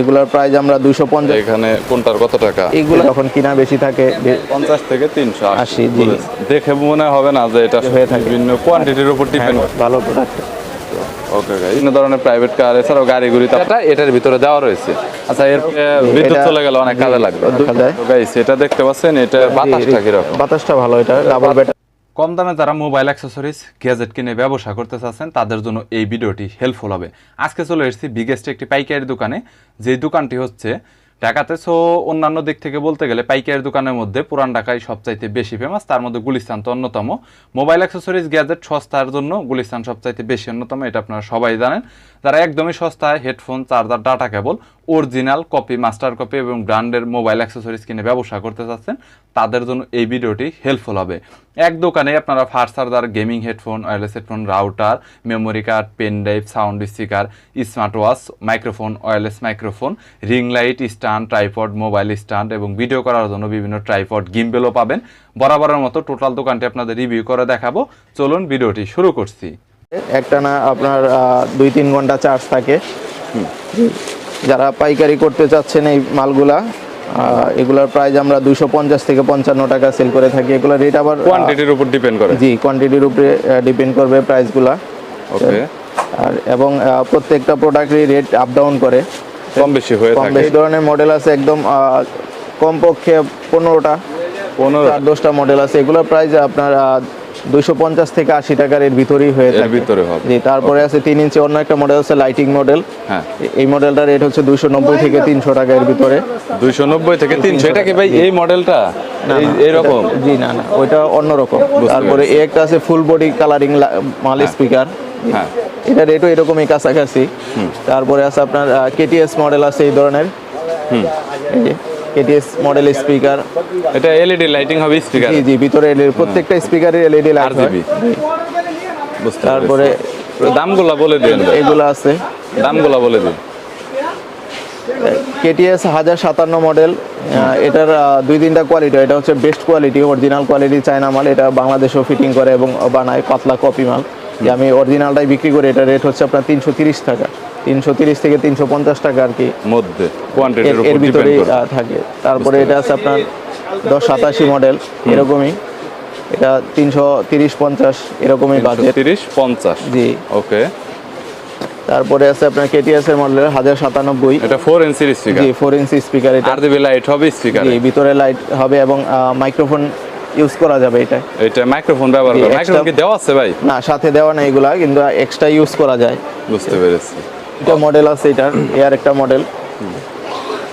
এগুলার প্রাইস আমরা 250। এখানে কোনটার কত টাকা? এগুলো যখন কিনা বেশি থাকে 50 থেকে 380। জি। দেখে মনে হবে না যে এটা হয়ে থাকে বিভিন্ন কোয়ান্টিটির উপর ডিপেন্ড করে। ভালো প্রোডাক্ট। ওকে গাইস, বিভিন্ন ধরনের প্রাইভেট কার এছাড়াও গাড়িগুলি এটার ভিতরে দেওয়া রয়েছে। আচ্ছা, এর বিদ্যুৎ চলে গেলে অনেক কাজে লাগবে। তো গাইস, এটা দেখতে পাচ্ছেন, এটা বাতাসটা কি রকম? বাতাসটা ভালো, এটা ডাবল ব্যাটারি। কম দামে যারা মোবাইল অ্যাক্সেসরিজ গ্যাজেট কিনে ব্যবসা করতে চাচ্ছেন তাদের জন্য এই ভিডিওটি হেল্পফুল হবে। আজকে চলে এসেছি বিগেস্ট একটি পাইকারি দোকানে, যেই দোকানটি হচ্ছে ঢাকাতে। সো অন্যান্য দিক থেকে বলতে গেলে পাইকারি দোকানের মধ্যে পুরান ঢাকায় সবচাইতে বেশি ফেমাস, তার মধ্যে গুলিস্তান তো অন্যতম। মোবাইল অ্যাক্সেসরিজ গ্যাজেট সস্তার জন্য গুলিস্তান সবচাইতে বেশি অন্যতম, এটা আপনারা সবাই জানেন। যারা একদমই সস্তায় headphone, charger, data cable, original copy, master copy এবং ব্র্যান্ডের মোবাইল অ্যাক্সেসরিজ কিনে ব্যবসা করতে চাচ্ছেন তাদের জন্য এই ভিডিওটি হেল্পফুল হবে। এক দোকানে আপনারা fast charger, gaming headphone, wireless headphone, router, memory card, pen drive, sound speaker, smart watch, microphone, wireless microphone, ring light, stand, tripod, mobile stand এবং ভিডিও করার জন্য বিভিন্ন ট্রাইপড, গিম্বেলও পাবেন। বরাবরের মতো টোটাল দোকানটি আপনাদের রিভিউ করে দেখাবো। চলুন ভিডিওটি শুরু করছি। একটা না আপনার 2-3 ঘন্টা চার্জ থাকে। যারা পাইকারি করতে চাচ্ছেন এই মালগুলা, এগুলার প্রাইস আমরা 250 থেকে 55 টাকা সেল করে থাকি। এগুলোর রেট আবার কোয়ান্টিটির উপর ডিপেন্ড করে। জি, কোয়ান্টিটির উপরে ডিপেন্ড করবে প্রাইসগুলা। ওকে। আর এবং প্রত্যেকটা প্রোডাক্টেরই রেট আপ ডাউন করে, কম বেশি হয়ে থাকে। এই ধরনের মডেল আছে একদম কমপক্ষে 15-10টা মডেল আছে। এগুলোর প্রাইস আপনার 250 থেকে 80 টাকার এর ভিতরেই হয়ে থাকে। ভিতরে হবে। জি, তারপরে আছে 3 ইঞ্চি অন্য একটা মডেল আছে, লাইটিং মডেল। হ্যাঁ, এই মডেলটার রেট হচ্ছে 290 থেকে 300 টাকা এর ভিতরে। 290 থেকে 300। এটা কি ভাই এই মডেলটা এইরকম? জি না, ওইটা অন্যরকম। তারপরে একটা আছে ফুল বডি কালারিং মাল স্পিকার। হ্যাঁ, এটা রেটও এরকমই কাছাকাছি। তারপরে আছে আপনার কেটিএস মডেল আছে এই ধরনের। এই যে কেটিএস মডেল স্পিকার। এটা এলইডি লাইটিং হবে স্পিকার? জি, ভিতরে প্রত্যেকটা স্পিকারের এলইডি লাইট হবে। তারপরে দামগুলো বলে দিন। এগুলো আছে, দামগুলো বলে দিন। KTS 1057 model. এটার 2-3টা কোয়ালিটি। এটা হচ্ছে best quality, original quality, China মাল। এটা বাংলাদেশেও ফিটিং করে এবং বানায়, পাতলা কপি মাল। যে আমি অরিজিনালটাই বিক্রি করি। এটা রেট হচ্ছে আপনার 330 টাকা, 330 থেকে 350 টাকা আর কি মধ্যে, কোয়ান্টিটির উপর এর ভিতরে ডিপেন্ড করে থাকে। তারপরে এটা আছে আপনার 1087 মডেল, এরকমই। এটা 330-50 এরকমই বাজেট। 330-50। জি, ওকে। তারপরে আছে আপনার কেটিএস এর মডেল 1097। এটা 4 ইঞ্চির স্পিকার? জি, 4 ইঞ্চি স্পিকার। এটা আরজিবি লাইট হবে স্পিকারে? জি, ভিতরে লাইট হবে এবং মাইক্রোফোন ইউজ করা যাবে। এটা মাইক্রোফোন ব্যবহার করে? মাইক্রোফোন কি দেওয়া আছে ভাই? না, সাথে দেওয়া না, এগুলা কিন্তু এক্সট্রা ইউজ করা যায়। বুঝতে পেরেছি। এটা মডেল আছে, এটার এর একটা মডেল।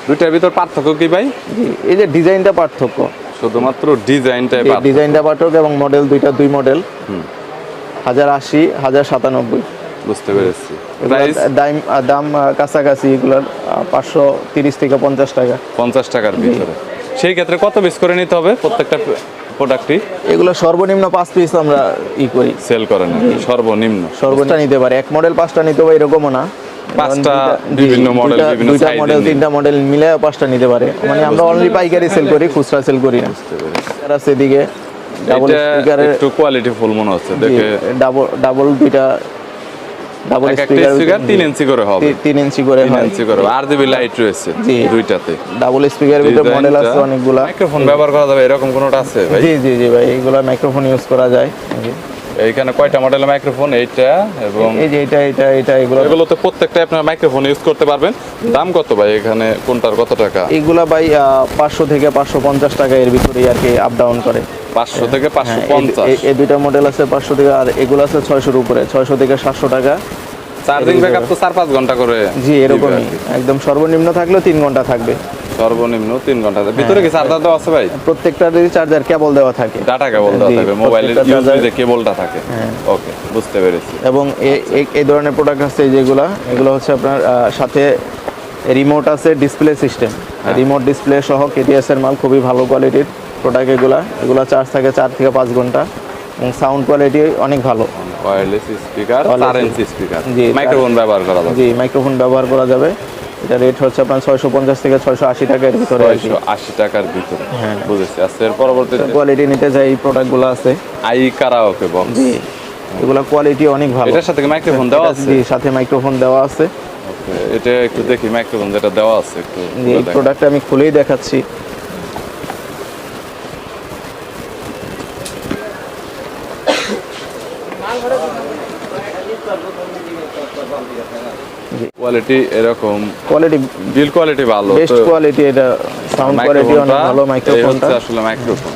দুইটার ভিতর পার্থক্য কি ভাই? জি, এই যে ডিজাইনটা পার্থক্য, শুধুমাত্র ডিজাইনটাই পার্থক্য। ডিজাইনটা পার্থক্য এবং মডেল দুই মডেল। 1080, 1097। বুঝতে পেরেছি। দাম কাছাকাছি এগুলোর 530 থেকে 50 টাকা। 50 টাকার ভিতরে। সেই ক্ষেত্রে কত পিস করে নিতে হবে প্রত্যেকটা প্রোডাক্টই? এগুলো সর্বনিম্ন 5 পিস আমরা করি, সেল করেন। সর্বনিম্ন নিতে পারে। এক মডেল 5টা নিতে পারে এরকমও না। 5টা বিভিন্ন মডেল, বিভিন্ন সাইজ, 3টা মডেল মিলে 5টা নিতে পারে। মানে আমরা অনলি পাইকারি সেল করি, খুচরা সেল করি না। আর আছে এদিকে ডাবল স্পিকারের, একটু কোয়ালিটি ফুল মনে হচ্ছে দেখে। ডাবল দুইটা ডাবল স্পিকার 3 ইঞ্চি করে হবে। 3 ইঞ্চি করে হয়। 3 ইঞ্চি করে। আরজিবি লাইট রয়েছে দুইটাতে। ডাবল স্পিকারের ভিতরে মডেল আছে অনেকগুলা। মাইক্রোফোন ব্যবহার করা যাবে এরকম কোনটা আছে ভাই? জি ভাই, এইগুলা মাইক্রোফোন ইউজ করা যায়। এইখানে কয়টা মডেলের মাইক্রোফোন? এইটা এবং এই যে এটা এগুলোতে প্রত্যেকটা আপনার মাইক্রোফোন ইউজ করতে পারবেন। দাম কত ভাই এখানে কোনটার কত টাকা? এগুলা ভাই 500 থেকে 550 টাকা এর ভিতরেই আর কি আপ ডাউন করে। 500 থেকে 550? এই দুইটা মডেল আছে 500 থেকে, আর এগুলো আছে 600 এর উপরে, 600 থেকে 700 টাকা। চার্জিং ব্যাকআপ তো 4-5 ঘন্টা করে? জি, এরকমই। একদম সর্বনিম্ন থাকলেও 3 ঘন্টা থাকবে। সর্বনিম্ন 3 ঘন্টা। ভিতরে কি চার্জার দেওয়া আছে ভাই? প্রত্যেকটারই চার্জার কেবল দেওয়া থাকে, ডাটা কেবল দেওয়া থাকে, মোবাইলের ইউএসবি যে কেবলটা থাকে। ওকে, বুঝতে পেরেছি। এবং এই ধরনের প্রোডাক্ট আছে এগুলো হচ্ছে আপনার সাথে রিমোট আছে, ডিসপ্লে সিস্টেম, রিমোট ডিসপ্লে সহ কেটিএস এর মাল, খুবই ভালো কোয়ালিটির প্রোডাক্ট। এগুলো চার্জ থাকে 4 থেকে 5 ঘন্টা এবং সাউন্ড কোয়ালিটি অনেক ভালো। ওয়্যারলেস স্পিকার, 4 ইঞ্চি স্পিকার, জি, মাইক্রোফোন ব্যবহার করা যাবে? জি, মাইক্রোফোন ব্যবহার করা যাবে। এটা রেট হচ্ছে আপনার 650 থেকে 680 টাকার ভিতরে। 680 টাকার ভিতরে, বুঝেছি। আচ্ছা, এর পরবর্তীতে কোয়ালিটি নিতে চাই এই প্রোডাক্টগুলো আছে। I karaoke box. জি, এগুলা কোয়ালিটি অনেক ভালো। এটার সাথে মাইক্রোফোন দেওয়া আছে? জি, সাথে মাইক্রোফোন দেওয়া আছে। এটা একটু দেখি মাইক্রোফোন যেটা দেওয়া আছে একটু এই প্রোডাক্টটা আমি খুলেই দেখাচ্ছি। কোয়ালিটি এরকম, কোয়ালিটি বিল কোয়ালিটি ভালো, বেস্ট কোয়ালিটি, এটা সাউন্ড কোয়ালিটি অনেক ভালো। মাইক্রোফোনটা আসলে মাইক্রোফোন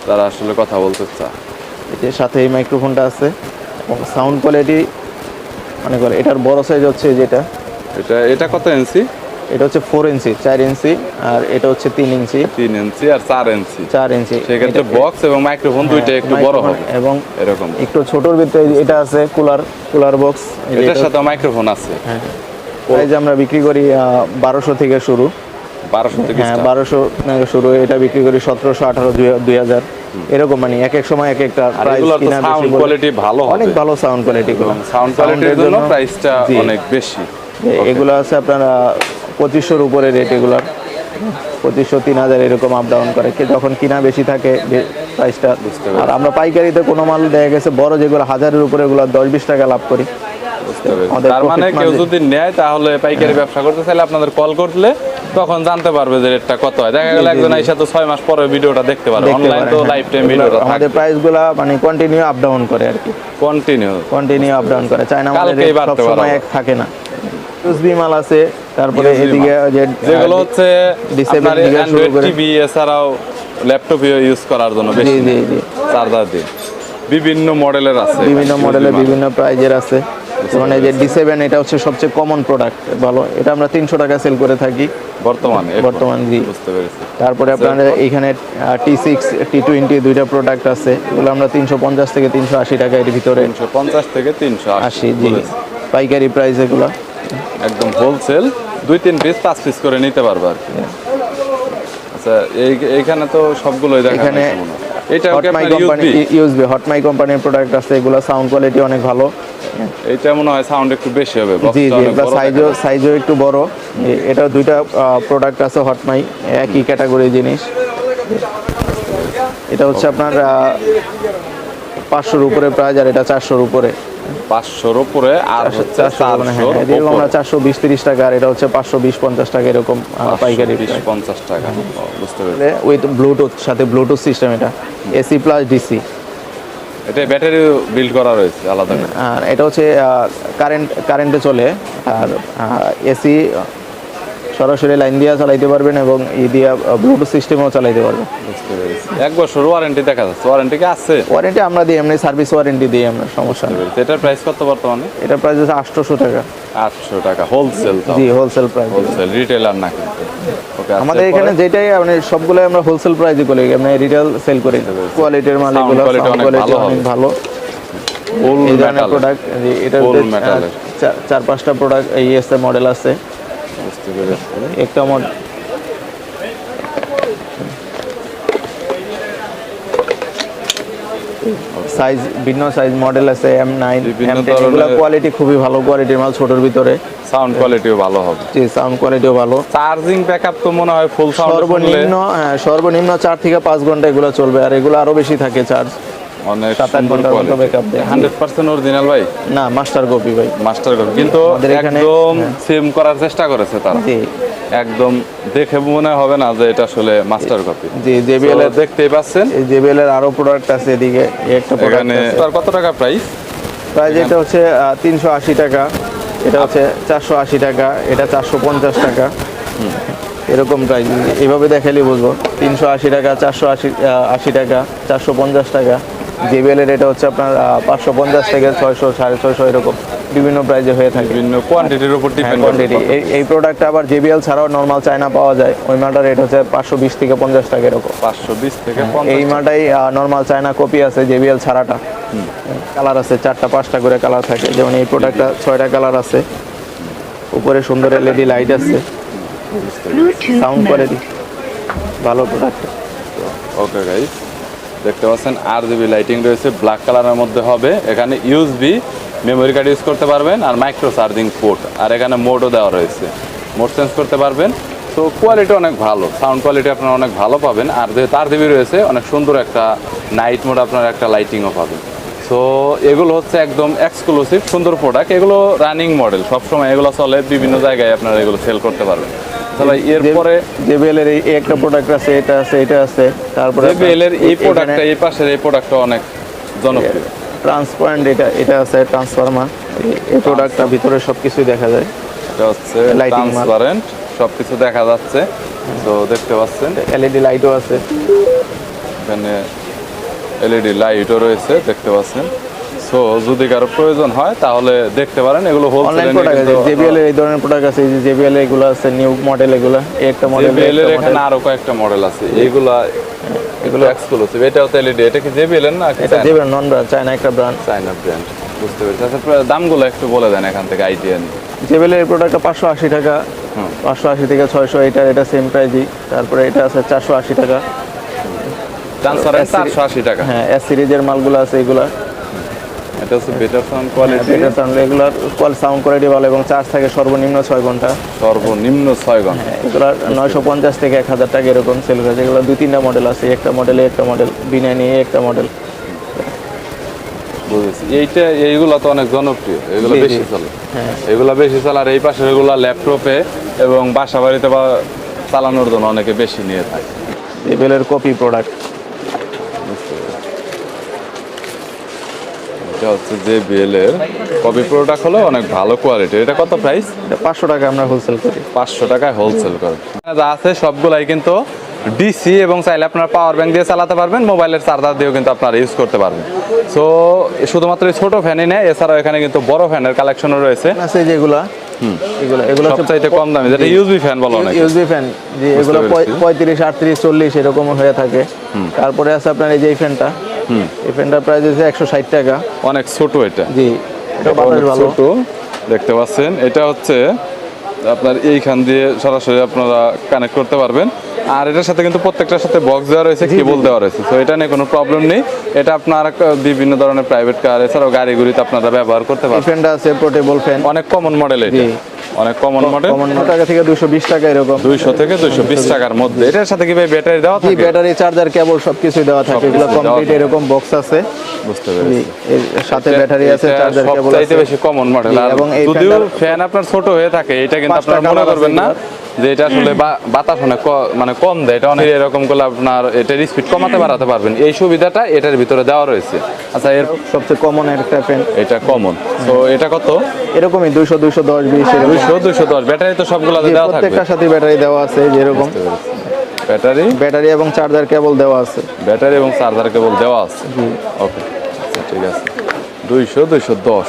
তারা আসলে কথা বলতে চায়, এর সাথে এই মাইক্রোফোনটা আছে এবং সাউন্ড কোয়ালিটি অনেক ভালো। এটার বড় সাইজ হচ্ছে যেটা, এটা কত ইঞ্চি? এটা হচ্ছে 4 ইঞ্চি, 4 ইঞ্চি, আর এটা হচ্ছে 3 ইঞ্চি, 3 ইঞ্চি আর 4 ইঞ্চি। 4 ইঞ্চি। সেক্ষেত্রে বক্স এবং মাইক্রোফোন দুইটা একটু বড় হবে এবং এরকম। একটু ছোটর ভিতরে এটা আছে কুলার বক্স, এটার সাথে মাইক্রোফোন আছে। হ্যাঁ, প্রাইস আমরা বিক্রি করি 1200 থেকে শুরু। 1200 থেকে হ্যাঁ, 1200 থেকে শুরু। এটা বিক্রি করি 1700, 1800, 2000 এরকম, মানে এক এক সময় এক একটা প্রাইস। কিনা সাউন্ড বেশি, কোয়ালিটি ভালো হবে, অনেক ভালো সাউন্ড কোয়ালিটি গুলো। সাউন্ড কোয়ালিটির জন্য প্রাইসটা অনেক বেশি। এগুলো আছে আপনার 2500-র উপরে রেট। এগুলার 2500, 3000 এরকম আপ ডাউন করে, যখন কিনা বেশি থাকে প্রাইসটা। আর আমরা পাইকারিতে কোনো মাল দেখা গেছে বড় যেগুলো 1000-এর উপরে, এগুলো 10-20 টাকা লাভ করি। তার মানে কেউ যদি নেয় তাহলে পাইকারি ব্যবসা করতে চাইলে আপনাদের কল করলে তখন জানতে পারবে যে রেটটা কত হয়। দেখা গেল একজন আইসা তো 6 মাস পরে ভিডিওটা দেখতে পারবে, অনলাইন তো লাইফ টাইম ভিডিওটা থাকে। আমাদের প্রাইসগুলো মানে কন্টিনিউ আপ ডাউন করে আর কি, কন্টিনিউ আপ ডাউন করে। চায়না মালের রেট সব সময় এক থাকে না। ইউএসবি মাল আছে, তারপরে এদিকে যেগুলো হচ্ছে আপনার অ্যান্ড্রয়েড টিভি এছাড়াও ল্যাপটপ ইউজ করার জন্য বেশি চার্জার দিয়ে বিভিন্ন মডেলের আছে, বিভিন্ন মডেলের বিভিন্ন প্রাইজের আছে। মানে যে D7, এটা হচ্ছে সবচেয়ে কমন প্রোডাক্ট, ভালো। এটা আমরা 300 টাকা সেল করে থাকি বর্তমান। জি, বুঝতে পেরেছি। তারপরে আপনাদের এখানে T6, T20 দুইটা প্রোডাক্ট আছে, এগুলো আমরা 350 থেকে 380 টাকা এর ভিতরে। 350 থেকে 380, জি, পাইকারি প্রাইস এগুলো একদম হোলসেল। 2-3 পিস 5 পিস করে নিতে পারবে আর কি। আচ্ছা, এইখানে তো সবগুলোই দেখা এখানে এটা হটমাই কোম্পানি, ইউএসবি হটমাই কোম্পানির প্রোডাক্ট আছে, এগুলো সাউন্ড কোয়ালিটি অনেক ভালো। এটা মনে হয় সাউন্ড একটু বেশি হবে, জি, সাইজও একটু বড়। এটা দুইটা প্রোডাক্ট আছে হটমাই, একই ক্যাটাগরি জিনিস। এটা হচ্ছে আপনার 500-র উপরে প্রাইস, আর এটা 400-র উপরে। 500-র উপরে আর হচ্ছে 400, যেরকম আমরা 420-30 টাকা, আর এটা হচ্ছে 520-50 টাকা এরকম পাইকারি 50 টাকা। বুঝতে পেরেছি। উইথ ব্লুটুথ, সাথে ব্লুটুথ সিস্টেম, এটা এসি প্লাস ডিসি। এটা ব্যাটারি বিল্ড করা রয়েছে আলাদা করে। আর এটা হচ্ছে কারেন্টে চলে, আর এসি সরাসরি লাইন দিয়ে চালাইতে পারবেন এবং দিয়ে ব্লুটুথ সিস্টেমও চালাইতে পারবেন। বুঝতে পেরেছি। 1 বছর ওয়ারেন্টি দেখা যাচ্ছে, ওয়ারেন্টি কি আছে? ওয়ারেন্টি আমরা দিই, এমনি সার্ভিস ওয়ারেন্টি দিই আমরা, সমস্যা নেই। এটার প্রাইস কত বর্তমানে? এটার প্রাইস হচ্ছে 800 টাকা। 800 টাকা হোলসেল? জি, হোলসেল প্রাইস, হোলসেল, রিটেলার না কিন্তু। ওকে, আমাদের এখানে যেটাই মানে সবগুলো আমরা হোলসেল প্রাইসে করি, আমরা রিটেল সেল করি। কোয়ালিটির মাল এগুলো, কোয়ালিটি অনেক ভালো। এই ধরনের প্রোডাক্ট, এটার 4-5টা প্রোডাক্ট এই মডেল আছে। বুঝতে পেরেছি। একটা সাইজ, ভিন্ন সাইজ মডেল আছে, M9, M10, এগুলো কোয়ালিটি খুবই ভালো কোয়ালিটির মাল, ছোটর ভিতরে। সাউন্ড কোয়ালিটিও ভালো হবে? জি, সাউন্ড কোয়ালিটিও ভালো। চার্জিং ব্যাকআপ তো মনে হয় ফুল সাউন্ড সর্বনিম্ন 4 থেকে 5 ঘন্টা এগুলো চলবে, আর এগুলো আরো বেশি থাকে চার্জ। অনেক 7-8 ঘন্টা মতো ব্যাকআপ দেয়। 100% অরিজিনাল ভাই? না, মাস্টার কপি ভাই, মাস্টার কপি, কিন্তু একদম সেম করার চেষ্টা করেছে তারা। জি, একদম দেখে মনে হবে না যে এটা আসলে মাস্টার কপি। জি, JBL এর দেখতেই পাচ্ছেন, এই JBL এর আরো প্রোডাক্ট আছে এদিকে। একটা প্রোডাক্ট আছে, তার কত টাকা প্রাইস? এটা হচ্ছে 380 টাকা, এটা হচ্ছে 480 টাকা, এটা 450 টাকা, এরকম প্রাইস। এইভাবে দেখালেই বুঝবো। 380 টাকা, 480 টাকা, 450 টাকা। JBL এর এটা হচ্ছে আপনার 550 থেকে 600, 650 এরকম বিভিন্ন প্রাইজে হয়ে থাকে, বিভিন্ন কোয়ান্টিটির উপর ডিপেন্ড করে। এই প্রোডাক্টটা আবার JBL ছাড়াও নরমাল চায়না পাওয়া যায়, ওই মালটার রেট হচ্ছে 520 থেকে 50 টাকা এরকম। 520 থেকে 50। এই মালটাই নরমাল চায়না কপি আছে, JBL ছাড়াটা। কালার আছে 4টা-5টা করে কালার থাকে, যেমন এই প্রোডাক্টটা 6টা কালার আছে। উপরে সুন্দর LED লাইট আছে, সাউন্ড কোয়ালিটি ভালো প্রোডাক্ট। ওকে গাইস, দেখতে পাচ্ছেন RGB লাইটিং রয়েছে, ব্ল্যাক কালারের মধ্যে হবে। এখানে USB মেমোরি কার্ড ইউজ করতে পারবেন, আর মাইক্রো চার্জিং পোর্ট, আর এখানে মোডও দেওয়া রয়েছে, মোড চেঞ্জ করতে পারবেন। তো কোয়ালিটি অনেক ভালো, সাউন্ড কোয়ালিটি আপনারা অনেক ভালো পাবেন। আর যেহেতু RGB রয়েছে, অনেক সুন্দর একটা নাইট মোড, আপনার একটা লাইটিংও পাবেন। সো এগুলো হচ্ছে একদম এক্সক্লুসিভ সুন্দর প্রোডাক্ট, এগুলো রানিং মডেল, সবসময় এগুলো চলে, বিভিন্ন জায়গায় আপনারা এগুলো সেল করতে পারবেন। তো ভাই এরপরে JBL এর এই একটা প্রোডাক্ট আছে, এটা আছে, এটা আছে, তারপরে JBL এর এই প্রোডাক্টটা, এই পাশের এই প্রোডাক্টটা অনেক জনপ্রিয়। ট্রান্সপারেন্ট, এটা আছে ট্রান্সফরমার। এই প্রোডাক্টটা ভিতরে সবকিছুই দেখা যায়, এটা হচ্ছে Lighting মাল। ট্রান্সপারেন্ট, সবকিছু দেখা যাচ্ছে। তো দেখতে পাচ্ছেন LED লাইটও আছে। এখানে LED লাইটও রয়েছে, দেখতে পাচ্ছেন। সো যদি কারো প্রয়োজন হয় তাহলে দেখতে পারেন, এগুলো অনলাইন হোলসেলে প্রোডাক্ট আছে, JBL এর এই ধরনের প্রোডাক্ট আছে, এই যে JBL এগুলো আছে নিউ মডেল, এগুলো এই একটা মডেল, JBL এর এখানে আরো কয়েকটা মডেল আছে, এইগুলা এগুলো এক্সক্লুসিভ। এটা হচ্ছে LED, এটা কি JBL এর না? এটা JBL নন ব্র্যান্ড, চায়না একটা ব্র্যান্ড, চায়না ব্র্যান্ড, বুঝতে পেরেছি। আচ্ছা দামগুলো একটু বলে দেন এখান থেকে আইডিয়া নিয়ে। JBL এর প্রোডাক্টটা 580 টাকা, 580 থেকে 600, এটা সেম প্রাইসই। তারপরে এটা আছে 480 টাকা, ট্রান্সপারেন্ট 480 টাকা। হ্যাঁ S সিরিজের মালগুলো আছে এগুলা। এটা হচ্ছে বেটার সাউন্ড কোয়ালিটি, এটা সাউন্ড, এগুলার সাউন্ড কোয়ালিটি ভালো এবং চার্জ থাকে সর্বনিম্ন 6 ঘন্টা, সর্বনিম্ন 6 ঘন্টা। এগুলার 950 থেকে 1000 টাকা এরকম সেল হয়েছে। এগুলো 2-3টা মডেল আছে, একটা মডেলে একটা মডেল, বিনানি একটা মডেল। বুঝেছি, এইগুলো তো অনেক জনপ্রিয়, এগুলো জি, জি। বেশি চলে, হ্যাঁ এগুলো বেশি চলে। আর এই পাশের এগুলো ল্যাপটপে এবং বাসা বাড়িতে বা চালানোর জন্য অনেকে বেশি নিয়ে থাকে। JBL এর কপি প্রোডাক্ট, এটা হচ্ছে JBL এর কপি প্রোডাক্ট, হলো অনেক ভালো কোয়ালিটি। এটা কত প্রাইস? এটা 500 টাকা আমরা হোলসেল করি। 500 টাকায় হোলসেল করে। যা আছে সবগুলাই কিন্তু ডিসি, এবং চাইলে আপনারা পাওয়ার ব্যাংক দিয়ে চালাতে পারবেন, মোবাইলের চার্জার দিয়েও কিন্তু আপনারা ইউজ করতে পারবেন। সো শুধুমাত্র এই ছোট ফ্যানই নেই, এছাড়াও এখানে কিন্তু বড় ফ্যানের কালেকশনও রয়েছে। আছে যেগুলা, এগুলো সবচাইতে কম দামি, যেটা ইউএসবি ফ্যান বলা অনেক। ইউএসবি ফ্যান, যে এগুলো পেরেছি। 35, 38, 40 এরকম হয়ে থাকে। তারপরে আছে আপনার এই যে এই ফ্যানটা, এই ফ্যানটার প্রাইস হচ্ছে 160 টাকা। অনেক ছোট এটা, জি, এটা বাতাস অনেক ভালো। ছোট, দেখতে পাচ্ছেন। এটা হচ্ছে আপনার এইখান দিয়ে সরাসরি আপনারা কানেক্ট করতে পারবেন। আর এটার সাথে কিন্তু প্রত্যেকটার সাথে বক্স দেওয়া রয়েছে, কেবল দেওয়া রয়েছে। তো এটা নিয়ে কোনো প্রবলেম নেই। এটা আপনার বিভিন্ন ধরনের প্রাইভেট কার, এছাড়াও গাড়ি গুড়িতে আপনারা ব্যবহার করতে এই পারবেন। ফ্যানটা আছে পোর্টেবল ফ্যান, অনেক কমন মডেল, এটা জি। অনেক কমন মডেল, 1 টাকা থেকে 220 টাকা এরকম। 200 থেকে 220 টাকার মধ্যে। এটার সাথে কি ভাই ব্যাটারি দেওয়া জি, থাকে? ব্যাটারি, চার্জার, কেবল সবকিছু দেওয়া থাকে। এগুলো সবকিছু দেওয়া কমপ্লিট থাকে। এরকম বক্স আছে। বুঝতে জি, পেরেছি। এর সাথে ব্যাটারি আছে, এটা চার্জার, কেবল সবচাইতে আছে। বেশি কমন মডেল। জি, আর এবং এই যদিও ফ্যানটার- ফ্যান আপনার ছোট হয়ে থাকে, এটা কিন্তু 5টা আপনারা মনে কালার আছে করবেন না এগুলার। যে এটা আসলে বাতাস অনেক মানে কম দেয়। এটা অনেক এরকম করলে আপনার এটার স্পিড কমাতে বাড়াতে পারবেন, এই সুবিধাটা এটার ভিতরে দেওয়া রয়েছে। আচ্ছা, এর সবচেয়ে কমন একটা ফ্যান, এটা কমন। তো এটা কত? এরকমই 200, 210, 20 এরকম। 200, 210। ব্যাটারি তো সবগুলোতে জি, দেওয়া থাকবে। প্রত্যেকটার সাথে ব্যাটারি দেওয়া আছে, যেরকম ব্যাটারি, ব্যাটারি এবং চার্জার কেবল দেওয়া আছে। ব্যাটারি এবং চার্জার কেবল দেওয়া আছে। ওকে, আচ্ছা ঠিক আছে। 200, 210।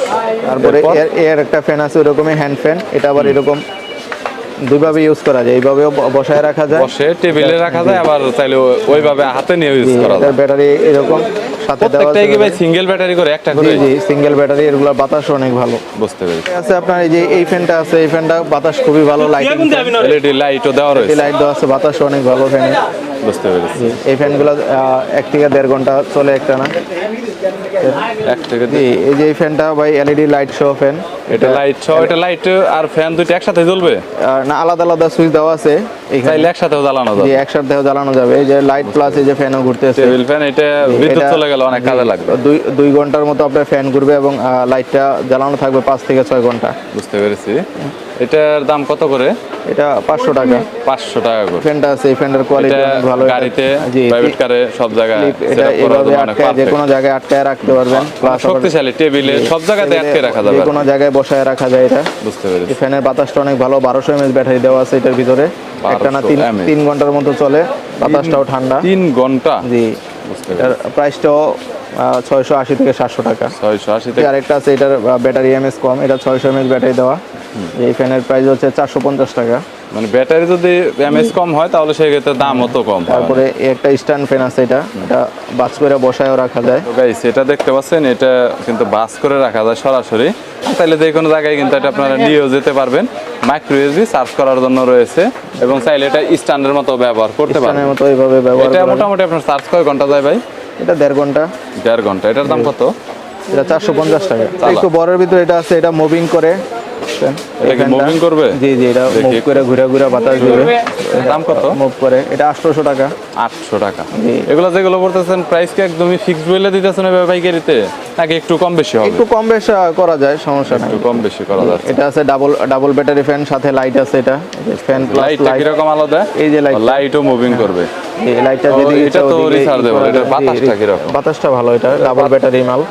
তারপরে এর একটা ফ্যান আছে ওরকমই, হ্যান্ড ফ্যান। এটা আবার এরকম দুইভাবে ইউজ করা যায়, এইভাবেও বসায় রাখা যায়, বসে টেবিলে রাখা যায়, আবার চাইলে ওইভাবে হাতে নিয়ে ইউজ করা যায়। ব্যাটারি এরকম সাথে দেওয়া প্রত্যেকটাই কি আছে। ভাই সিঙ্গেল ব্যাটারি করে, একটা জি করে? জি, সিঙ্গেল ব্যাটারি, এগুলো বাতাস অনেক ভালো। বুঝতে পেরেছি। আছে আপনার এই যে এই ফ্যানটা আছে, এই ফ্যানটা বাতাস খুবই ভালো, লাইটিং, LED লাইটও দেওয়া রয়েছে। লাইট দেওয়া আছে, বাতাস অনেক ভালো ফ্যানে। বুঝতে পেরেছি। এই ফ্যানগুলো 1 থেকে 1.5 ঘন্টা চলে একটা না। 1 থেকে জি, এই যে এই ফ্যানটা ভাই LED লাইট সহ ফ্যান। এটা লাইট সহ, এটা লাইট আর ফ্যান দুটো একসাথে জ্বলবে? না, আলাদা আলাদা সুইচ দেওয়া আছে এখানে। চাইলে একসাথেও জ্বালানো জি, যাবে। একসাথে জ্বালানো যাবে। এই যে লাইট প্লাস এই যে ফ্যানও ঘুরতেছে। টেবিল ফ্যান, এটা বিদ্যুৎ এটা- চলে গেলে অনেক কাজে লাগবে। 2 ঘন্টার মতো আপনার ফ্যান ঘুরবে এবং লাইটটা জ্বালানো থাকবে 5 থেকে 6 ঘন্টা। বুঝতে পেরেছি। এটার দাম কত করে? এটা 500 টাকা। 500 টাকা করে। ফ্যানটা আছে, এই ফ্যানের কোয়ালিটি এটা অনেক ভালো। গাড়িতে, জি, প্রাইভেট কারে, সব জায়গায় এটা সেটআপ করার এভাবে জন্য অনেক আটকায়, যে কোনো পারফেক্ট। জায়গায় আটকায় রাখতে পারবেন। প্লাস শক্তিশালী, টেবিলে সব জায়গাতে আটকে রাখা যাবে। যে কোনো জায়গায় বসায় রাখা যায় এটা। বুঝতে পেরেছি। এই ফ্যানের বাতাসটা অনেক ভালো, 1200 mAh ব্যাটারি দেওয়া আছে এটার ভিতরে। একটা না 1200 mAh 3 ঘন্টার মতো চলে, বাতাসটাও ঠান্ডা। 3 ঘন্টা। জি, বুঝতে এটার পেরেছি। প্রাইসটাও 680 থেকে 700 টাকা। 680 থেকে। আরেকটা আছে, এটার ব্যাটারি এমএস কম, এটা 600 mAh ব্যাটারি দেওয়া। এই ফ্যানের প্রাইস হচ্ছে 450 টাকা। মানে ব্যাটারি যদি এমএস কম হয় তাহলে সেই ক্ষেত্রে দামও তো কম হয়। তারপরে এই একটা স্ট্যান্ড ফ্যান আছে, এটা বাস করে বসায়ও রাখা যায়। তো গাইস, এটা দেখতে পাচ্ছেন, এটা কিন্তু বাস করে রাখা যায় সরাসরি। তাইলে যে কোনো জায়গায় কিন্তু এটা আপনারা নিয়েও যেতে পারবেন। মাইক্রো ইউএসবি চার্জ করার জন্য রয়েছে, এবং চাইলে এটা স্ট্যান্ডের মতো ব্যবহার করতে পারবেন। স্ট্যান্ডের মতো এইভাবে ব্যবহার এটা করা যায়। মোটামুটি আপনার চার্জ কয় ঘন্টা যায় ভাই? এটা 1.5 ঘন্টা। 1.5 ঘন্টা। এটার দাম কত? এটা 450 টাকা। চালা। একটু বড়ের ভিতরে এটা আছে, এটা মুভিং করে এটা কি মুভিং করবে? জি জি, এটা দেখি মুভ একটু। করে ঘুরে ঘুরে বাতাস দিবে। দাম কত? মুভ করে এটা 800 টাকা। 800 টাকা। জি। এগুলো যেগুলো বলতেছেন প্রাইস কি একদমই ফিক্সড বলে দিতেছেন এভাবে পাইকারিতে, নাকি একটু কম বেশি হবে? একটু কম বেশ করা যায়, সমস্যা নাই। একটু কম বেশি করা যাচ্ছে। এটা আছে ডাবল ব্যাটারি ফ্যান, সাথে লাইট আছে। এটা ফ্যান প্লাস লাইটটা লাইট। কিরকম আলাদা? এই যে লাইট, লাইটও মুভিং করবে। এই লাইটটা ও, যেদিকে এটা ইচ্ছা তো ওদিকে rechargeable, এটার বাতাসটা কিরকম? বাতাসটা ভালো, এটা ডাবল ব্যাটারি মাল।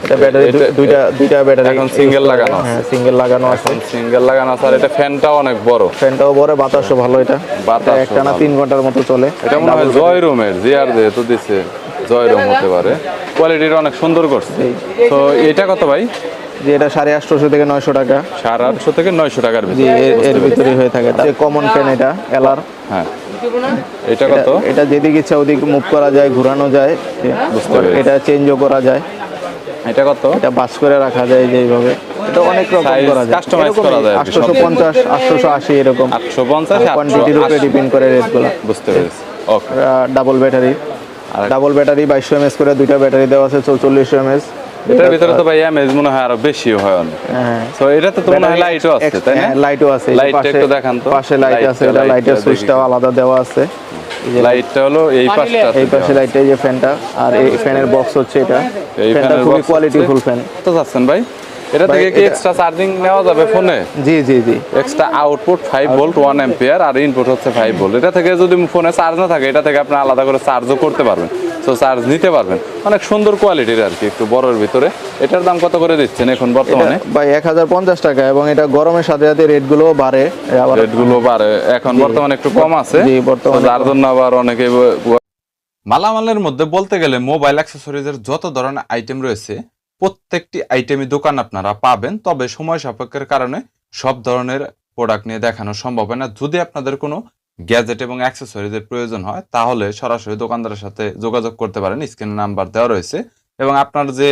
এটা ব্যাটারি এটা- দুইটা ব্যাটারি এখন single লাগানো আছে। হ্যাঁ, সিঙ্গেল লাগানো আছে। সিঙ্গেল লাগানো আছে, আর এটা ফ্যানটাও অনেক বড়। ফ্যানটাও বড়, বাতাসও ভালো। এটা বাতাসও একটানা ভালো। 3 ঘন্টার মতো চলে। এটা মনে হয় জয় রুমের, জিআর যেহেতু দিচ্ছে জয় রুম হতে পারে। কোয়ালিটিটা অনেক সুন্দর করছে। তো এটা কত ভাই? যে এটা 850 থেকে 900 টাকা। 850 থেকে 900 টাকার জি, ভিতরে। এর ভিতরে হয়ে থাকে। যে কমন ফ্যান এটা এলআর। হ্যাঁ, এটা কত? এটা যেদিকে ইচ্ছা ওদিকে মুভ করা যায়, ঘোরানো যায়। বুঝতে পেরেছি। এটা চেঞ্জও করা যায়। এটা কত? এটা বাস করে রাখা যায় যেভাবে। এটা অনেক রকম Size করা যায়, customize করা যায় আর কি, 850, 880 এরকম। 850, কোয়ান্টিটির উপরে 880। ডিপেন্ড করে রেটগুলো। বুঝতে পেরেছি। Okay. Double battery, double battery 2200 mAh করে, দুইটা ব্যাটারি দেওয়া আছে 4400 mAh। এটার ভিতরে তো ভাই এমএজ মনে হয় আরো বেশি হয় অনেক। হ্যাঁ, সো এটাতে তো মনে হয় লাইটও আছে, তাই না? লাইটও আছে। এই যে লাইটটা পাশে- একটু দেখান তো। পাশে লাইট আছে। এটা লাইটের সুইচটাও আলাদা দেওয়া আছে। এই যে লাইটটা হলো এই পাশটা। এই পাশে লাইটটা, এই যে ফ্যানটা, আর এই ফ্যানের বক্স হচ্ছে এটা। এই ফ্যানটা ফ্যানের খুবই box কোয়ালিটিফুল ফ্যান। কত যাচ্ছেন ভাই? এটা ভাই, থেকে কি এটা- এক্সট্রা চার্জিং নেওয়া যাবে ফোনে? জি জি জি। এক্সট্রা আউটপুট 5 ভোল্ট 1 অ্যাম্পিয়ার, আর ইনপুট হচ্ছে 5 ভোল্ট। এটা থেকে যদি ফোনে চার্জ না থাকে, এটা থেকে আপনি আলাদা করে চার্জও করতে পারবেন। সো চার্জ নিতে পারবেন। অনেক সুন্দর কোয়ালিটির আর কি, একটু বড়র ভিতরে। এটার দাম কত করে দিচ্ছেন এখন বর্তমানে? এটা ভাই 1050 টাকা, এবং এটা গরমের সাথে সাথে রেটগুলো বাড়ে। আবার রেটগুলো বাড়ে এখন বর্তমানে একটু কম আছে। জি, বর্তমানে তো যার জন্য আবার অনেকে মালামালের মধ্যে বলতে গেলে মোবাইল অ্যাক্সেসরিজের যত ধরনের আইটেম রয়েছে, প্রত্যেকটি আইটেমই দোকান আপনারা পাবেন। তবে সময় সাপেক্ষের কারণে সব ধরনের প্রোডাক্ট নিয়ে দেখানো সম্ভব হয় না। যদি আপনাদের কোনো গ্যাজেট এবং অ্যাক্সেসরিজের প্রয়োজন হয়, তাহলে সরাসরি দোকানদারের সাথে যোগাযোগ করতে পারেন। স্ক্রিনে নাম্বার দেওয়া রয়েছে, এবং আপনার যে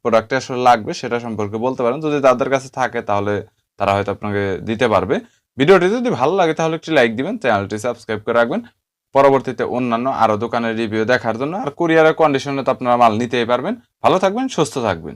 প্রোডাক্টটা আসলে লাগবে সেটা সম্পর্কে বলতে পারেন। যদি তাদের কাছে থাকে, তাহলে তারা হয়তো আপনাকে দিতে পারবে। ভিডিওটি যদি ভালো লাগে তাহলে একটি লাইক দিবেন, চ্যানেলটি সাবস্ক্রাইব করে রাখবেন পরবর্তীতে অন্যান্য আরো দোকানের রিভিউ দেখার জন্য। আর কুরিয়ারের কন্ডিশনে তো আপনারা মাল নিতেই পারবেন। ভালো থাকবেন, সুস্থ থাকবেন।